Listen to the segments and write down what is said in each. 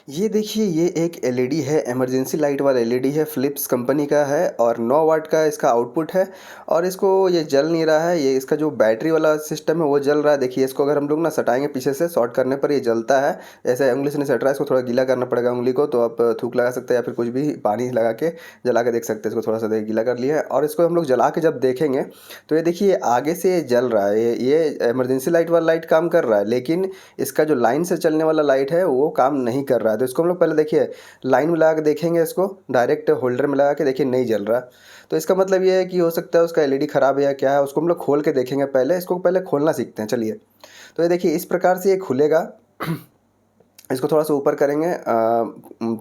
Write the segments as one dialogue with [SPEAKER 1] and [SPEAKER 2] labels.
[SPEAKER 1] ये देखिए, ये एक एलईडी है, इमरजेंसी लाइट वाला एलईडी है, फ़िलिप्स कंपनी का है और 9 वाट का इसका आउटपुट है और इसको ये जल नहीं रहा है। ये इसका जो बैटरी वाला सिस्टम है वो जल रहा है। देखिए, इसको अगर हम लोग ना सटाएँगे पीछे से, शॉर्ट करने पर ये जलता है। ऐसे उँगली से नहीं सट रहा है, इसको थोड़ा गीला करना पड़ेगा उँगली को, तो आप थूक लगा सकते हैं या फिर कुछ भी पानी लगा के जला के देख सकते हैं। इसको थोड़ा-सा गीला कर लिया है और इसको हम लोग जला के जब देखेंगे, तो ये देखिए आगे से ये जल रहा है। ये इमरजेंसी लाइट वाला लाइट काम कर रहा है, लेकिन इसका जो लाइन से चलने वाला लाइट है वो काम नहीं कर रहा है। तो इसको हम लोग पहले देखिए लाइन में लगा के देखेंगे, इसको डायरेक्ट होल्डर में लगा के देखिए नहीं जल रहा। तो इसका मतलब ये है कि हो सकता है उसका एलईडी ख़राब है या क्या है, उसको हम लोग खोल के देखेंगे पहले। इसको पहले खोलना सीखते हैं, चलिए। तो ये देखिए इस प्रकार से ये खुलेगा। इसको थोड़ा-सा ऊपर करेंगे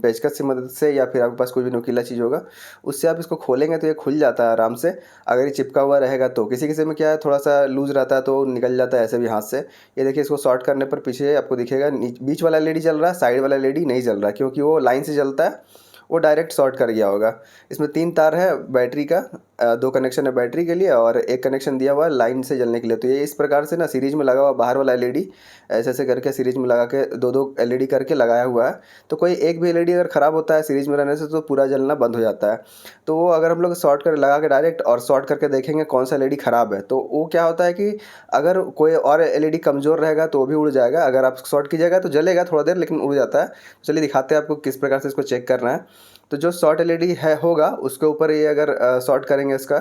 [SPEAKER 1] पेचकस की मदद से या फिर आपके पास कोई भी नुकीला चीज़ होगा, उससे आप इसको खोलेंगे तो ये खुल जाता है आराम से। अगर ये चिपका हुआ रहेगा तो किसी-किसी में क्या है, थोड़ा-सा लूज़ रहता है तो निकल जाता है ऐसे भी हाथ से। ये देखिए इसको शॉर्ट करने पर पीछे आपको दिखेगा बीच वाला एलईडी जल रहा है, साइड वाला एलईडी नहीं जल रहा है क्योंकि वो लाइन से जलता है, वो डायरेक्ट शॉर्ट कर गया होगा। इसमें 3 तार है बैटरी का, 2 कनेक्शन है बैटरी के लिए और 1 कनेक्शन दिया हुआ है लाइन से जलने के लिए। तो ये इस प्रकार से ना सीरीज़ में लगा हुआ बाहर वाला एलईडी ऐसे-ऐसे करके सीरीज़ में लगा के 2-2 एलईडी करके लगाया हुआ है। तो कोई एक भी एलईडी अगर ख़राब होता है सीरीज़ में रहने से तो पूरा जलना बंद हो जाता है। तो वो अगर हम लोग शॉर्ट कर लगा के डायरेक्ट और शॉर्ट करके देखेंगे कौन-सा एलईडी ख़राब है, तो वो क्या होता है कि अगर कोई और एलईडी कमज़ोर रहेगा तो वो भी उड़ जाएगा। अगर आप शॉर्ट कीजिएगा तो जलेगा थोड़ा देर, लेकिन उड़ जाता है। चलिए दिखाते हैं आपको किस प्रकार से इसको चेक करना है। तो जो शॉर्ट एलईडी है होगा उसके ऊपर ये अगर शॉर्ट करेंगे इसका,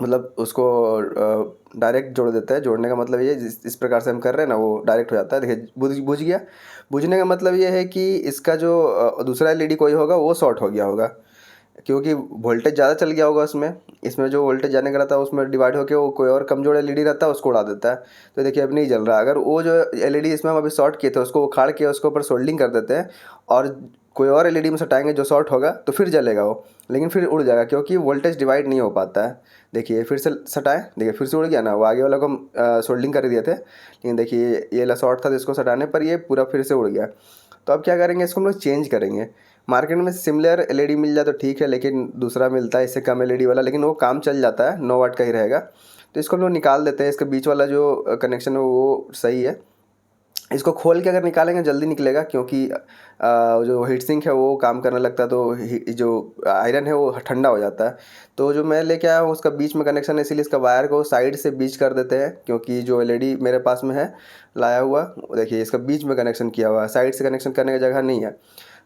[SPEAKER 1] मतलब उसको डायरेक्ट जोड़ देता है। जोड़ने का मतलब ये इस प्रकार से हम कर रहे हैं ना, वो डायरेक्ट हो जाता है। देखिए बुझ गया। बुझने का मतलब ये है कि इसका जो दूसरा एलईडी कोई होगा वो शॉर्ट हो गया होगा, क्योंकि वोल्टेज ज़्यादा चल गया होगा उसमें। इसमें जो वोल्टेज जाने का रहता है उसमें डिवाइड होकर वो कोई और कमज़ोर एलईडी रहता है उसको उड़ा देता है। तो देखिए अब नहीं जल रहा। अगर वो जो एलईडी इसमें हम अभी शॉर्ट किए थे उसको उखाड़ के उसके ऊपर सोल्डिंग कर देते हैं और कोई और एलईडी में सटाएंगे जो शॉर्ट होगा तो फिर जलेगा वो, लेकिन फिर उड़ जाएगा क्योंकि वोल्टेज डिवाइड नहीं हो पाता है। देखिए फिर से सटाएं, देखिए फिर से उड़ गया ना। वो आगे वाला को हम सोल्डिंग कर दिए थे, लेकिन देखिए ये वाला शॉर्ट था तो इसको सटाने पर ये पूरा फिर से उड़ गया। तो अब क्या करेंगे, इसको हम लोग चेंज करेंगे। मार्केट में सिमिलर एलईडी मिल जाए तो ठीक है, लेकिन दूसरा मिलता है इससे कम एलईडी वाला, लेकिन वो काम चल जाता है, 9 वाट का ही रहेगा। तो इसको हम लोग निकाल देते हैं। इसके बीच वाला जो कनेक्शन है वो सही है। इसको खोल के अगर निकालेंगे जल्दी निकलेगा, क्योंकि जो हीट सिंक है वो काम करने लगता है तो जो आयरन है वो ठंडा हो जाता है। तो जो मैं लेके आया हूँ उसका बीच में कनेक्शन है, इसीलिए इसका वायर को साइड से बीच कर देते हैं, क्योंकि जो एलईडी मेरे पास में है लाया हुआ, देखिए इसका बीच में कनेक्शन किया हुआ है, साइड से कनेक्शन करने की जगह नहीं है।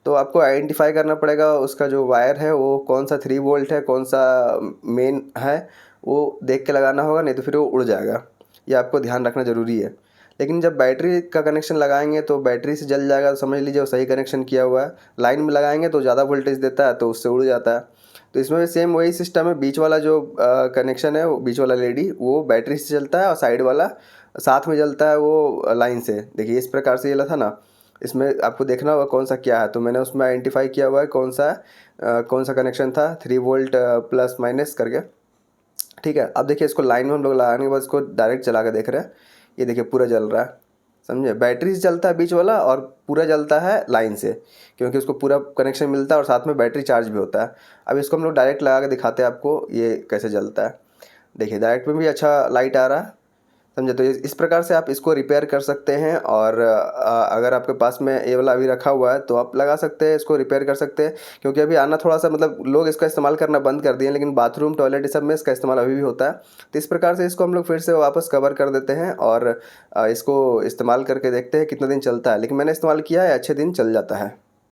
[SPEAKER 1] तो आपको आइडेंटिफाई करना पड़ेगा उसका जो वायर है वो कौन सा 3 वोल्ट है, कौन सा मेन है, वो देख के लगाना होगा, नहीं तो फिर वो उड़ जाएगा। ये आपको ध्यान रखना ज़रूरी है। लेकिन जब बैटरी का कनेक्शन लगाएंगे तो बैटरी से जल जाएगा, तो समझ लीजिए वो सही कनेक्शन किया हुआ है। लाइन में लगाएंगे तो ज़्यादा वोल्टेज देता है तो उससे उड़ जाता है। तो इसमें भी सेम वही सिस्टम है। बीच वाला जो कनेक्शन है, वो बीच वाला एलईडी वो बैटरी से चलता है और साइड वाला साथ में जलता है वो लाइन से। देखिए इस प्रकार से ये था ना, इसमें आपको देखना होगा कौन सा क्या है। तो मैंने उसमें आइडेंटिफाई किया हुआ है कौन सा कनेक्शन था, 3 वोल्ट प्लस माइनस करके। ठीक है, अब देखिए इसको लाइन में हम लोग लगाने के बाद इसको डायरेक्ट चला के देख रहे हैं। ये देखिए पूरा जल रहा है, समझे। बैटरी से जलता है बीच वाला और पूरा जलता है लाइन से, क्योंकि उसको पूरा कनेक्शन मिलता है और साथ में बैटरी चार्ज भी होता है। अब इसको हम लोग डायरेक्ट लगा के दिखाते हैं आपको ये कैसे जलता है। देखिए डायरेक्ट में भी अच्छा लाइट आ रहा है, समझे। तो इस प्रकार से आप इसको रिपेयर कर सकते हैं। और अगर आपके पास में ये वाला अभी रखा हुआ है तो आप लगा सकते हैं, इसको रिपेयर कर सकते हैं। क्योंकि अभी आना थोड़ा सा, मतलब लोग इसका इस्तेमाल करना बंद कर दिए हैं, लेकिन बाथरूम टॉयलेट इस सब में इसका इस्तेमाल अभी भी होता है। तो इस प्रकार से इसको हम लोग फिर से वापस कवर कर देते हैं और इसको इस्तेमाल करके देखते हैं कितना दिन चलता है। लेकिन मैंने इस्तेमाल किया है, अच्छे दिन चल जाता है।